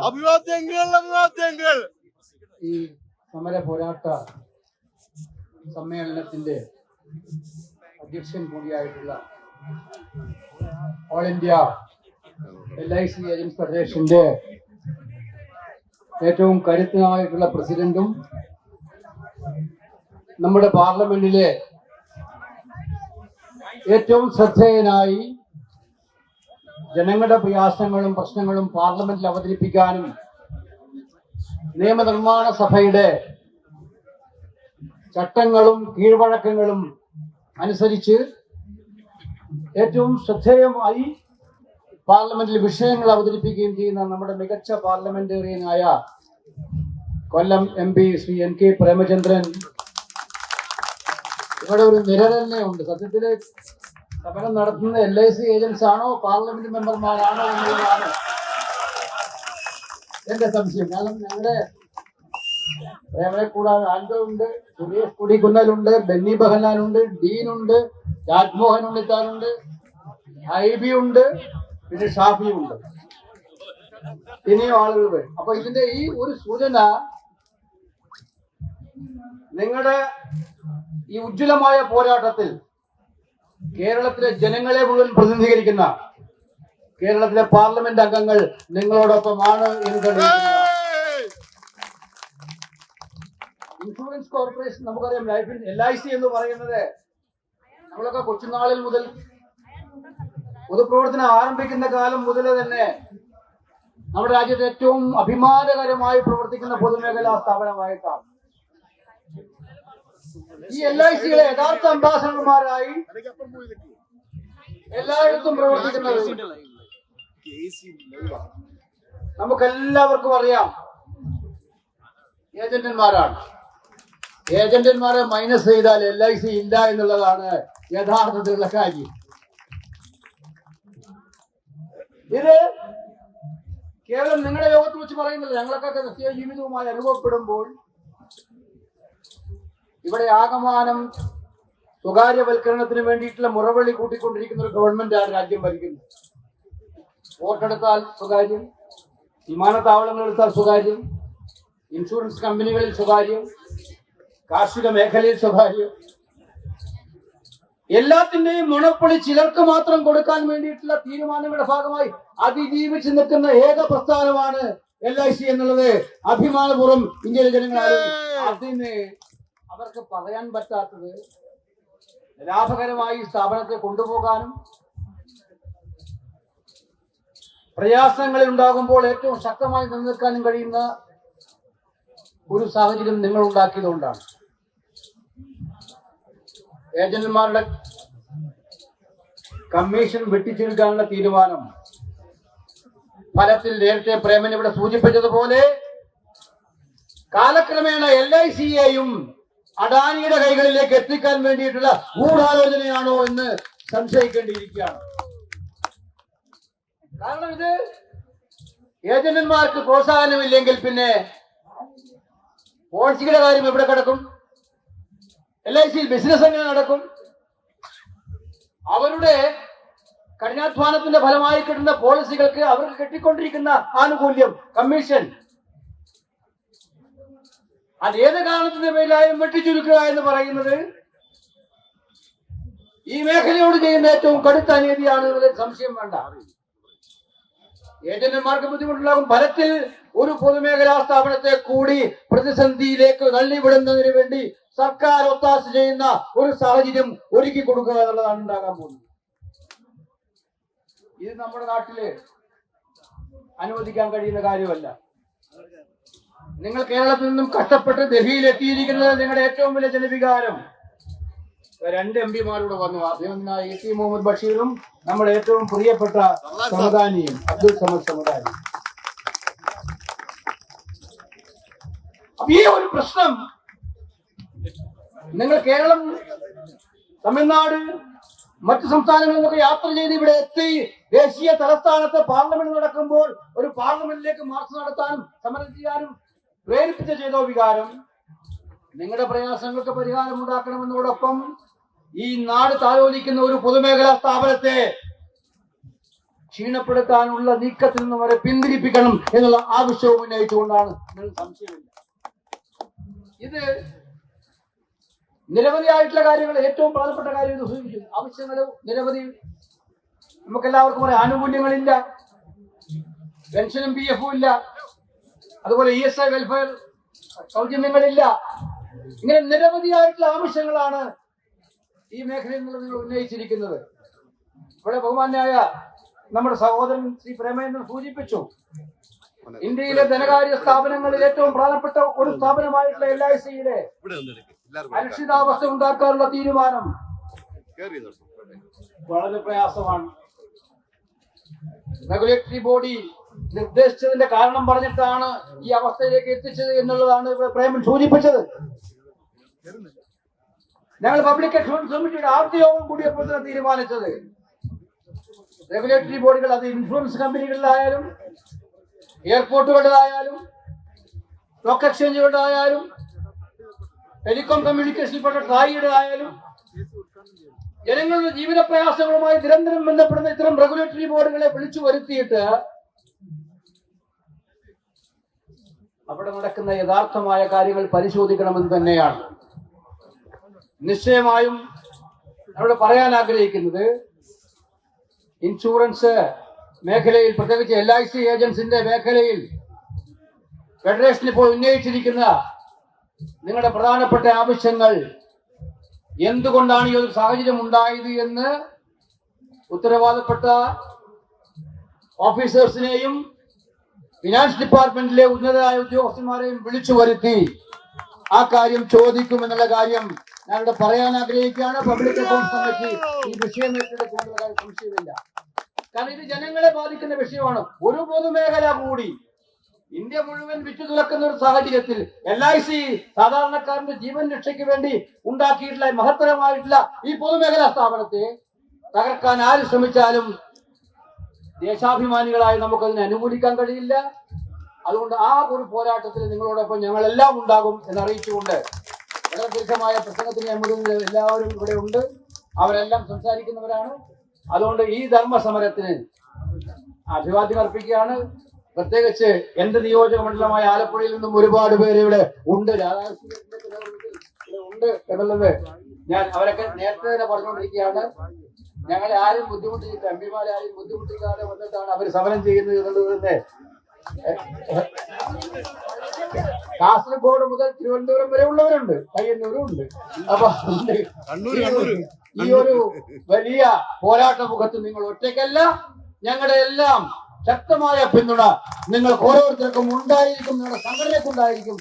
അഭിവാദ്യങ്ങൾ. ഈ സമര പോരാട്ട സമ്മേളനത്തിന്റെ അധ്യക്ഷൻ കൂടിയായിട്ടുള്ള ഓൾ ഇന്ത്യ LIC ഏജൻസ് ഫെഡറേഷന്റെ ഏറ്റവും കരുത്തനായിട്ടുള്ള പ്രസിഡന്റും നമ്മുടെ പാർലമെന്റിലെ ഏറ്റവും ശ്രദ്ധേയനായി ജനങ്ങളുടെ പ്രയാസങ്ങളും പ്രശ്നങ്ങളും പാർലമെന്റിൽ അവതരിപ്പിക്കാനും നിയമനിർമ്മാണ സഭയുടെ ചട്ടങ്ങളും കീഴ്വഴക്കങ്ങളും അനുസരിച്ച് ഏറ്റവും ശ്രദ്ധേയമായി പാർലമെന്റിൽ വിഷയങ്ങൾ അവതരിപ്പിക്കുകയും ചെയ്യുന്ന നമ്മുടെ മികച്ച പാർലമെന്റേറിയനായ കൊല്ലം MP ശ്രീ NK പ്രേമചന്ദ്രൻ ഇവിടെ ഒരു നിര തന്നെ ഉണ്ട്. സത്യത്തില് സമരം നടത്തുന്ന LIC ഏജൻസ് ആണോ പാർലമെന്റ് മെമ്പർമാരാണോ എന്നുള്ളതാണ് എന്റെ സംശയം. കാരണം ഞങ്ങളുടെ പ്രേമനെ കൂടാതെ ആൻഡോ ഉണ്ട്, സുരേഷ് കുടിക്കുന്നലുണ്ട്, ബെന്നി ബെഹനാനുണ്ട്, ഡീനുണ്ട്, രാജ്മോഹൻ ഉണ്ണിത്താനുണ്ട്, IB ഉണ്ട്, പിന്നെ ഷാഫി ഉണ്ട്, ഇനിയും ആളുകൾ വരും. അപ്പൊ ഇതിന്റെ ഈ ഒരു സൂചന നിങ്ങളുടെ ഈ ഉജ്ജ്വലമായ പോരാട്ടത്തിൽ കേരളത്തിലെ ജനങ്ങളെ മുഴുവൻ പ്രതിനിധീകരിക്കുന്ന കേരളത്തിലെ പാർലമെന്റ് അംഗങ്ങൾ നിങ്ങളോടൊപ്പമാണ് എന്ന് തെളിയിക്കുന്നത്. ഇൻഷുറൻസ് കോർപ്പറേഷൻ നമുക്കറിയാം, LIC എന്ന് പറയുന്നത് നമ്മളൊക്കെ കൊച്ചുനാളിൽ മുതൽ പൊതുപ്രവർത്തനം ആരംഭിക്കുന്ന കാലം മുതൽ തന്നെ നമ്മുടെ രാജ്യത്ത് ഏറ്റവും അഭിമാനകരമായി പ്രവർത്തിക്കുന്ന പൊതുമേഖലാ സ്ഥാപനമായിട്ടാണ്. ഈ LICകളെ യഥാർത്ഥ അംബാസഡർമാരായി എല്ലായിടത്തും പ്രവർത്തിക്കുന്നത് നമുക്കെല്ലാവർക്കും അറിയാം ഏജന്റന്മാരാണ്. ഏജന്റന്മാരെ മൈനസ് ചെയ്താൽ LIC ഇല്ല എന്നുള്ളതാണ് യഥാർത്ഥത്തിലുള്ള കാര്യം. ഇത് കേവലം നിങ്ങളുടെ യോഗത്തിൽ വെച്ച് പറയുന്നില്ല. ഞങ്ങൾക്കൊക്കെ നിശ്ചയ ജീവിതവുമായി അനുഭവപ്പെടുമ്പോൾ ഇവിടെ ആകമാനം സ്വകാര്യവൽക്കരണത്തിന് വേണ്ടിയിട്ടുള്ള മുറവിളി കൂട്ടിക്കൊണ്ടിരിക്കുന്ന ഒരു ഗവൺമെന്റാണ് രാജ്യം ഭരിക്കുന്നത്. വോട്ടെടുത്താൽ സ്വകാര്യം, വിമാനത്താവളങ്ങൾ എടുത്താൽ സ്വകാര്യം, ഇൻഷുറൻസ് കമ്പനികളിൽ സ്വകാര്യം, കാർഷിക മേഖലയിൽ സ്വകാര്യം, എല്ലാത്തിന്റെയും മുണപ്പൊളി ചിലർക്ക് മാത്രം കൊടുക്കാൻ വേണ്ടിയിട്ടുള്ള തീരുമാനങ്ങളുടെ ഭാഗമായി അതിജീവിച്ച് നിൽക്കുന്ന ഏക പ്രസ്ഥാനമാണ് LIC എന്നുള്ളത് അഭിമാനപൂർവ്വം ഇന്ത്യയിലെ ജനങ്ങൾ അതിന് അവർക്ക് പറയാൻ പറ്റാത്തത് ലാഭകരമായി സ്ഥാപനത്തെ കൊണ്ടുപോകാനും പ്രയാസങ്ങളിൽ ഉണ്ടാകുമ്പോൾ ഏറ്റവും ശക്തമായി നിലനിൽക്കാനും കഴിയുന്ന ഒരു സാഹചര്യം നിങ്ങൾ ഉണ്ടാക്കിയതുകൊണ്ടാണ്. ഏജന്റുമാരുടെ കമ്മീഷൻ വെട്ടിച്ചെടുക്കാനുള്ള തീരുമാനം ഫലത്തിൽ നേരത്തെ പ്രേമൻ ഇവിടെ സൂചിപ്പിച്ചതുപോലെ കാലക്രമേണ LICയെയും അഡാനിയുടെ കൈകളിലേക്ക് എത്തിക്കാൻ വേണ്ടിയിട്ടുള്ള ഗൂഢാലോചനയാണോ എന്ന് സംശയിക്കേണ്ടിയിരിക്കുകയാണ്. കാരണം ഇത് ഏജന്റന്മാർക്ക് പ്രോത്സാഹനമില്ലെങ്കിൽ പിന്നെ പോളിസിയുടെ കാര്യം എവിടെ കിടക്കും? LICയിൽ ബിസിനസ് എങ്ങനെ നടക്കും? അവരുടെ കഠിനാധ്വാനത്തിന്റെ ഫലമായി കിട്ടുന്ന പോളിസികൾക്ക് അവർക്ക് കിട്ടിക്കൊണ്ടിരിക്കുന്ന ആനുകൂല്യം, കമ്മീഷൻ, അത് ഏത് കാരണത്തിന്റെ പേരിലായാലും വെട്ടിച്ചുരുക്കുക എന്ന് പറയുന്നത് ഈ മേഖലയോട് ചെയ്യുന്ന ഏറ്റവും കടുത്ത അനീതിയാണ് എന്നതിൽ സംശയം വേണ്ട. ഏജന്റുമാർക്ക് ബുദ്ധിമുട്ടുണ്ടാകും. ഫലത്തിൽ ഒരു പൊതുമേഖലാ സ്ഥാപനത്തെ കൂടി പ്രതിസന്ധിയിലേക്ക് തള്ളിവിടുന്നതിന് വേണ്ടി സർക്കാർ ഒത്താശ ചെയ്യുന്ന ഒരു സാഹചര്യം ഒരുക്കി കൊടുക്കുക എന്നുള്ളതാണ് ഉണ്ടാകാൻ പോകുന്നത്. ഇത് നമ്മുടെ നാട്ടില് അനുവദിക്കാൻ കഴിയുന്ന കാര്യമല്ല. നിങ്ങൾ കേരളത്തിൽ നിന്നും കഷ്ടപ്പെട്ട് ഡൽഹിയിൽ എത്തിയിരിക്കുന്നത് നിങ്ങളുടെ ഏറ്റവും വലിയ ജനവികാരം. 2 MPമാരോട് വന്നു. അദ്ദേഹത്തിനായ AC മുഹമ്മദ് ബഷീറും നമ്മുടെ ഏറ്റവും പ്രിയപ്പെട്ട സമദാനിയും അബ്ദുൽ സമദ് സമദാനി. ഈ ഒരു പ്രശ്നം നിങ്ങൾ കേരളം, തമിഴ്നാട്, മറ്റു സംസ്ഥാനങ്ങളിൽ നിന്നൊക്കെ യാത്ര ചെയ്ത് ഇവിടെ എത്തി ദേശീയ തലസ്ഥാനത്ത് പാർലമെന്റ് നടക്കുമ്പോൾ ഒരു പാർലമെന്റിലേക്ക് മാർച്ച് നടത്താനും സമരം ചെയ്യാനും പ്രേരിപ്പിച്ച ചെയ്തോ വികാരം നിങ്ങളുടെ പ്രയാസങ്ങൾക്ക് പരിഹാരം ഉണ്ടാക്കണമെന്നതോടൊപ്പം ഈ നാട് താലോലിക്കുന്ന ഒരു പൊതുമേഖലാ സ്ഥാപനത്തെ ക്ഷീണപ്പെടുത്താനുള്ള നീക്കത്തിൽ നിന്ന് വരെ പിന്തിരിപ്പിക്കണം എന്നുള്ള ആവശ്യവും ഉന്നയിച്ചുകൊണ്ടാണ്. സംശയമില്ല, ഇത് നിരവധിയായിട്ടുള്ള കാര്യങ്ങൾ, ഏറ്റവും പ്രധാനപ്പെട്ട കാര്യം ഇത് സൂചിപ്പിച്ചു. ആവശ്യങ്ങൾ നിരവധി. നമുക്കെല്ലാവർക്കും പറയാം, ആനുകൂല്യങ്ങളില്ല, പെൻഷനും PF ഇല്ല, അതുപോലെ ESI വെൽഫെയർ സൗജന്യങ്ങളില്ല. ഇങ്ങനെ നിരവധിയായിട്ടുള്ള ആവശ്യങ്ങളാണ് ഈ മേഖലയിൽ നിന്ന് നിങ്ങൾ ഉന്നയിച്ചിരിക്കുന്നത്. ഇവിടെ ബഹുമാന്യായ നമ്മുടെ സഹോദരൻ ശ്രീ പ്രേമേന്ദ്രൻ സൂചിപ്പിച്ചു, ഇന്ത്യയിലെ ധനകാര്യ സ്ഥാപനങ്ങളിൽ ഏറ്റവും പ്രധാനപ്പെട്ട ഒരു സ്ഥാപനമായിട്ടുള്ള LICയിലെ അരക്ഷിതാവസ്ഥ ഉണ്ടാക്കാനുള്ള തീരുമാനം വളരെ പ്രയാസമാണ്. റെഗുലേറ്ററി ബോഡി നിർദ്ദേശിച്ചതിന്റെ കാരണം പറഞ്ഞിട്ടാണ് ഈ അവസ്ഥയിലേക്ക് എത്തിച്ചത് എന്നുള്ളതാണ് ഇവിടെ പ്രേമൻ സൂചിപ്പിച്ചത്. ഞങ്ങൾ പബ്ലിക് അക്കൗണ്ട്സ് കമ്മിറ്റിയുടെ ആദ്യ യോഗം കൂടിയപ്പോൾ തന്നെ തീരുമാനിച്ചത്, റെഗുലേറ്ററി ബോഡികൾ, അത് ഇൻഷുറൻസ് കമ്പനികളിലായാലും എയർപോർട്ടുകളിലായാലും സ്റ്റോക്ക് എക്സ്ചേഞ്ചുകളിലായാലും ടെലികോം കമ്മ്യൂണിക്കേഷനിൽപ്പെട്ട ട്രായിയുടേതായാലും ജനങ്ങളുടെ ജീവിത പ്രയാസങ്ങളുമായി നിരന്തരം ബന്ധപ്പെടുന്ന ഇത്തരം റെഗുലേറ്ററി ബോർഡുകളെ വിളിച്ചു വരുത്തിയിട്ട് അവിടെ നടക്കുന്ന യഥാർത്ഥമായ കാര്യങ്ങൾ പരിശോധിക്കണമെന്ന് തന്നെയാണ് നിശ്ചയമായും അവിടെ പറയാൻ ആഗ്രഹിക്കുന്നത്. ഇൻഷുറൻസ് മേഖലയിൽ, പ്രത്യേകിച്ച് LIC ഏജൻസിന്റെ മേഖലയിൽ ഫെഡറേഷൻ ഇപ്പോൾ ഉന്നയിച്ചിരിക്കുന്ന നിങ്ങളുടെ പ്രധാനപ്പെട്ട ആവശ്യങ്ങൾ, എന്തുകൊണ്ടാണ് ഈ ഒരു സാഹചര്യം ഉണ്ടായത് എന്ന് ഉത്തരവാദപ്പെട്ട ഓഫീസേഴ്സിനെയും ഫിനാൻസ് ഡിപ്പാർട്ട്മെന്റിലെ ഉന്നതരായ ഉദ്യോഗസ്ഥന്മാരെയും വിളിച്ചു വരുത്തി ആ കാര്യം ചോദിക്കുമെന്നുള്ള കാര്യം ഞാനിവിടെ പറയാൻ ആഗ്രഹിക്കുകയാണ്. പബ്ലിക് അക്കൗണ്ട്സ് കമ്മിറ്റി ഈ വിഷയം ഏറ്റെടുക്കുമെന്നുള്ള കാര്യം സംശയമില്ല. കാരണം ഇത് ജനങ്ങളെ ബാധിക്കുന്ന വിഷയമാണ്. ഒരു പൊതുമേഖല കൂടി ഇന്ത്യ മുഴുവൻ വിറ്റു തുറക്കുന്ന ഒരു സാഹചര്യത്തിൽ LIC സാധാരണക്കാരന്റെ ജീവൻ രക്ഷയ്ക്ക് വേണ്ടി ഉണ്ടാക്കിയിട്ടുള്ള മഹത്തരമായിട്ടുള്ള ഈ പൊതുമേഖലാ സ്ഥാപനത്തെ തകർക്കാൻ ആര് ശ്രമിച്ചാലും ദേശാഭിമാനികളായി നമുക്കതിനെ അനുകൂലിക്കാൻ കഴിയില്ല. അതുകൊണ്ട് ആ ഒരു പോരാട്ടത്തിൽ നിങ്ങളോടൊപ്പം ഞങ്ങളെല്ലാം ഉണ്ടാകും എന്നറിയിച്ചുകൊണ്ട് വളരെ ദീർഘമായ പ്രസംഗത്തിന് നമ്മുടെ എല്ലാവരും ഇവിടെ ഉണ്ട്, അവരെല്ലാം സംസാരിക്കുന്നവരാണ്. അതുകൊണ്ട് ഈ ധർമ്മസമരത്തിന് അഭിവാദ്യം അർപ്പിക്കുകയാണ്. പ്രത്യേകിച്ച് എന്റെ നിയോജക മണ്ഡലമായ ആലപ്പുഴയിൽ നിന്നും ഒരുപാട് പേര് ഇവിടെ ഉണ്ട്, ഉണ്ട് എന്നുള്ളത് ഞാൻ അവരൊക്കെ നേരത്തെ തന്നെ പറഞ്ഞുകൊണ്ടിരിക്കുകയാണ്. ഞങ്ങളെ ആരും ബുദ്ധിമുട്ടിച്ചിട്ട്, എംപിമാരെ ആരും ബുദ്ധിമുട്ടിക്കാതെ വന്നിട്ടാണ് അവർ സമരം ചെയ്യുന്നത് എന്നുള്ളത് തന്നെ. കാസർഗോഡ് മുതൽ തിരുവനന്തപുരം വരെ ഉള്ളവരുണ്ട്, പയ്യന്നൂരും ഉണ്ട്. അപ്പൊ ഈ ഒരു വലിയ പോരാട്ട മുഖത്ത് നിങ്ങൾ ഒറ്റയ്ക്കല്ല, ഞങ്ങളുടെ എല്ലാം ശക്തമായ പിന്തുണ നിങ്ങൾക്ക് ഓരോരുത്തർക്കും ഉണ്ടായിരിക്കും, നിങ്ങളുടെ സംഘടനയ്ക്കുണ്ടായിരിക്കും